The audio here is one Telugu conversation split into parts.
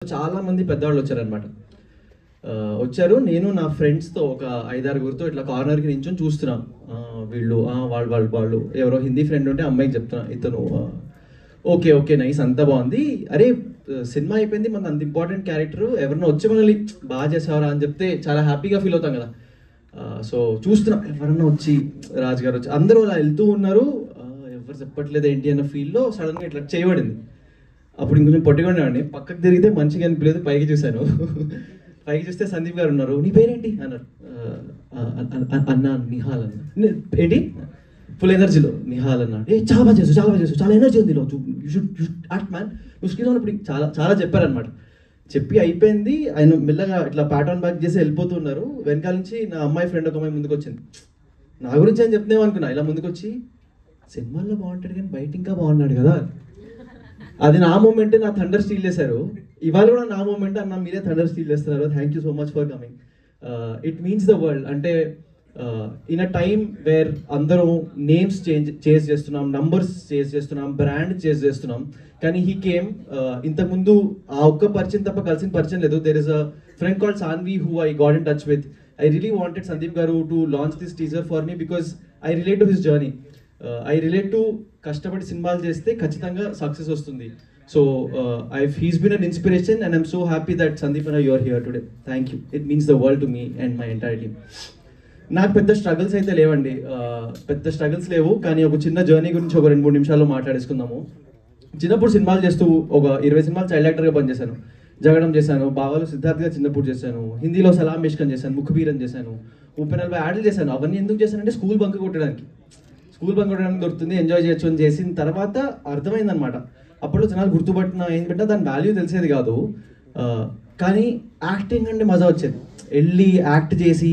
చాలా మంది పెద్దవాళ్ళు వచ్చారనమాట. వచ్చారు. నేను నా ఫ్రెండ్స్తో ఒక 5-6 ఇట్లా కార్నర్కి నించొని చూస్తున్నాం. వీళ్ళు వాళ్ళు ఎవరో హిందీ ఫ్రెండ్ ఉంటే అమ్మాయికి చెప్తున్నా, ఇతను ఓకే ఓకే నైస్ అంతా బాగుంది, అరే సినిమా అయిపోయింది, మన అంత ఇంపార్టెంట్ క్యారెక్టర్ ఎవరన్నా వచ్చి మనల్ని బాగా చేసేవారా అని చెప్తే చాలా హ్యాపీగా ఫీల్ అవుతాం కదా. సో చూస్తున్నాం ఎవరన్నా వచ్చి, రాజు గారు వచ్చి, అందరూ అలా వెళ్తూ ఉన్నారు, ఎవరు చెప్పట్లేదు ఏంటి అన్న ఫీల్లో సడన్గా ఇట్లా చేయబడింది. అప్పుడు ఇంకొంచెం పొట్టిగా ఉండేవాడిని, పక్కకు తిరిగితే మంచిగా అనిపించలేదు, పైకి చూశాను. పైకి చూస్తే సందీప్ గారు ఉన్నారు. నీ పేరేంటి అన్నారు. అన్నా నిహాల్ అన్న. ఏంటి ఫుల్ ఎనర్జీలో నిహాల్ అన్నాడు. చాలా చేసు చాలా ఎనర్జీ ఉంది, యూ షుడ్ యాక్ట్ మ్యాన్, నువ్వు స్క్రీన్ ఉన్నప్పుడు చాలా చాలా చెప్పారనమాట. చెప్పి అయిపోయింది. ఆయన మెల్లగా ఇట్లా ప్యాటర్న్ బ్యాక్ చేసి వెళ్ళిపోతున్నారు. వెనకాల నుంచి నా అమ్మాయి ఫ్రెండ్ ఒక అమ్మాయి ముందుకు వచ్చింది. నా గురించి అని చెప్తున్నాం అనుకున్నా. ఇలా ముందుకు వచ్చి, సినిమాల్లో బాగుంటాడు కానీ బయట ఇంకా బాగున్నాడు కదా. అది నా మూమెంట్, నా థండర్ స్టీల్ చేశారు. ఇవాళ కూడా నా మూమెంట్, అన్న మీరే థండర్ స్టీల్ చేస్తున్నారు, thank you so much for coming. It means the world. అంటే ఇన్ అ టైమ్ వేర్ అందరూ నేమ్స్ చేంజ్ చేస్తున్నాం, నంబర్స్ చేంజ్ చేస్తున్నాం, బ్రాండ్ చేంజ్ చేస్తున్నాం, కానీ హీ కేమ్. ఇంతకుముందు ఆ ఒక్క పరిచయం తప్ప కలిసిన పరిచయం లేదు. There is a friend called Sanvi who I got in touch with. I really wanted Sandeep garu to launch this teaser for me because I relate to his journey. I relate to కష్టపడి సినిమాలు చేస్తే ఖచ్చితంగా సక్సెస్ వస్తుంది. So he's been an inspiration and I'm so happy that Sandeep అన్న you are here today. Thank you. It means the world to me and my entire team. నాకు పెద్ద స్ట్రగుల్స్ అయితే లేవండి, పెద్ద స్ట్రగుల్స్ లేవు, కానీ ఒక చిన్న జర్నీ గురించి ఒక 2-3 నిమిషాల్లో మాట్లాడేసుకుందాము. చిన్నప్పుడు సినిమాలు చేస్తూ ఒక 20 సినిమాలు చైల్డ్ యాక్టర్గా పనిచేశాను. జగడం చేశాను, బావాలు సిద్ధార్థగా చిన్నప్పుడు చేశాను, హిందీలో సలాం మిష్కన్ చేశాను, ముఖబీరన్ చేశాను, 30-40 యాడ్లు చేశాను. అవన్నీ ఎందుకు చేశానంటే స్కూల్ బంక్ కొట్టడానికి దొరుకుతుంది, ఎంజాయ్ చేయొచ్చు అని చేసిన తర్వాత అర్థమైందనమాట. అప్పట్లో జనాలు గుర్తుపట్టినా ఏం పెట్టినా దాని వాల్యూ తెలిసేది కాదు, కానీ యాక్టింగ్ అంటే మజా వచ్చేది. వెళ్ళి యాక్ట్ చేసి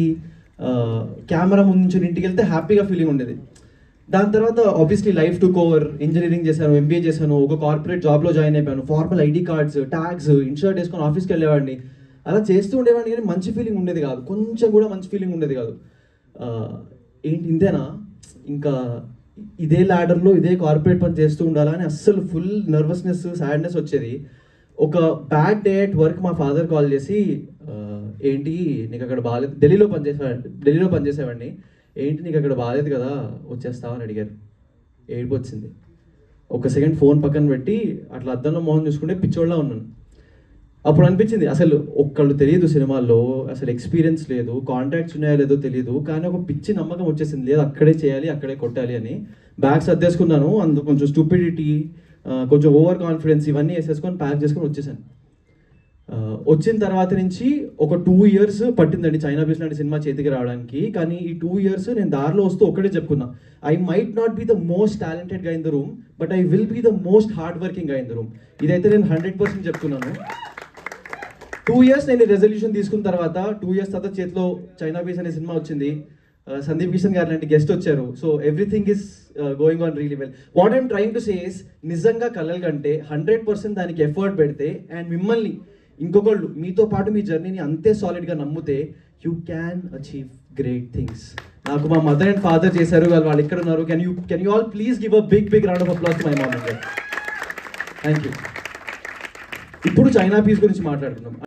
కెమెరా ముందు నుంచి ఇంటికి వెళ్తే హ్యాపీగా ఫీలింగ్ ఉండేది. దాని తర్వాత obviously life took over. Engineering చేశాను, ఎంబీఏ చేశాను, ఒక కార్పొరేట్ జాబ్లో జాయిన్ అయిపోయాను. Formal ID cards, tags, in shirt వేసుకొని ఆఫీస్కి వెళ్ళేవాడిని. అలా చేస్తూ ఉండేవాడిని, కానీ మంచి ఫీలింగ్ ఉండేది కాదు, కొంచెం కూడా మంచి ఫీలింగ్ ఉండేది కాదు. ఏంటి ఇంతేనా, ఇంకా ఇదే ల్యాడర్లో ఇదే కార్పొరేట్ పని చేస్తూ ఉండాలా అని అస్సలు ఫుల్ నర్వస్నెస్, సాడ్నెస్ వచ్చేది. ఒక బ్యాడ్ డే అట్ వర్క్ మా ఫాదర్ కాల్ చేసి, ఏంటి నీకు అక్కడ బాగాలేదు, ఢిల్లీలో పనిచేసేవాడిని, ఏంటి నీకు అక్కడ బాగాలేదు కదా వచ్చేస్తావా అని అడిగారు. ఏడుపు వచ్చింది. ఒక సెకండ్ ఫోన్ పక్కన పెట్టి అట్లా అద్దంలో మోహన్ చూసుకుంటే పిచ్చోళ్ళ ఉన్నాను. అప్పుడు అనిపించింది అసలు ఒక్కళ్ళు తెలియదు సినిమాల్లో, అసలు ఎక్స్పీరియన్స్ లేదు, కాంటాక్ట్స్ ఉన్నాయో లేదో తెలియదు, కానీ ఒక పిచ్చి నమ్మకం వచ్చేసింది, లేదు అక్కడే చేయాలి, అక్కడే కొట్టాలి అని. బ్యాగ్స్ సర్దేసుకున్నాను. అందుకు కొంచెం స్టూపిడిటీ, కొంచెం ఓవర్ కాన్ఫిడెన్స్ ఇవన్నీ వేసేసుకొని ప్యాక్ చేసుకొని వచ్చేసాను. వచ్చిన తర్వాత నుంచి ఒక 2 years పట్టిందండి చైనా బీచ్ లాంటి సినిమా చేతికి రావడానికి. కానీ ఈ 2 years నేను దారిలో వస్తూ ఒకటే చెప్పుకున్నా, I might not be the most talented గా in the room, but I will be the most hard working గా ఇన్ ద రూమ్. ఇదైతే నేను 100% చెప్తున్నాను. 2 years నేను రెజల్యూషన్ తీసుకున్న తర్వాత 2 years తర్వాత చేతిలో చైనా బీచ్ అనే సినిమా వచ్చింది. సందీప్ కిషన్ గారు లాంటి గెస్ట్ వచ్చారు. So everything is going on really well. What I'm trying to say is, నిజంగా కలలు కంటే 100% దానికి ఎఫర్ట్ పెడితే అండ్ మిమ్మల్ని ఇంకొకళ్ళు మీతో పాటు మీ జర్నీని అంతే సాలిడ్గా నమ్మితే you can achieve great things. నాకు మా మదర్ అండ్ ఫాదర్ చేశారు, వాళ్ళు ఇక్కడ ఉన్నారు. Can you all please give a big round of applause to my mom and dad. Thank you. ఇప్పుడు చైనా పీస్ గురించి మాట్లాడుతున్నాం.